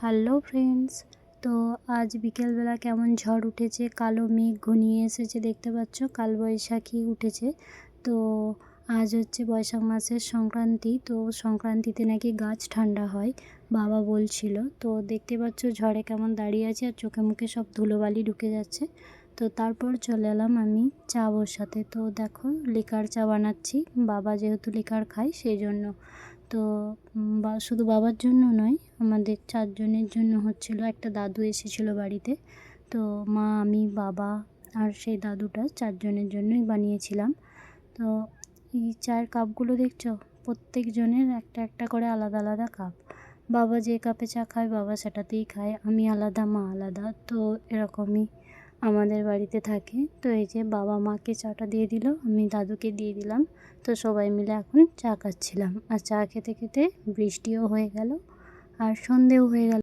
Hello friends, তো আজ বিকেলবেলা কেমন ঝড় উঠেছে, কালো মেঘ ঘনিয়ে এসেছে, দেখতে পাচ্ছ কালবৈশাখী উঠেছে। তো আজ হচ্ছে বৈশাখ মাসের সংক্রান্তি, তো সংক্রান্তিতে নাকি গাছ ঠান্ডা হয় বাবা বলছিল। তো দেখতে পাচ্ছ ঝড়ে কেমন দাঁড়িয়ে আছে আর চোখে মুখে সব ধুলোবালি ঢুকে যাচ্ছে। তো তারপর চলে এলাম আমি চা বসাতে। তো দেখো লিকার চা বানাচ্ছি, বাবা যেহেতু লিকার খায় সেই জন্য। তো শুধু বাবার জন্য নয়, আমাদের 4 জনের জন্য হচ্ছিলো। একটা দাদু এসেছিলো বাড়িতে, তো মা, আমি, বাবা আর সেই দাদুটা 4 জনের জন্যই বানিয়েছিলাম। তো এই চায়ের কাপগুলো দেখছো, প্রত্যেক জনের একটা একটা করে আলাদা আলাদা কাপ। বাবা যে কাপে চা খায় বাবা সেটাতেই খায়, আমি আলাদা মা আলাদা। তো এরকমই আমাদের বাড়িতে থাকে। তো এই যে বাবা মাকে চাটা দিয়ে দিল, আমি দাদুকে দিয়ে দিলাম। তো সবাই মিলে এখন চা খাচ্ছিলাম, আর চা খেতে খেতে বৃষ্টিও হয়ে গেল আর সন্ধেও হয়ে গেল।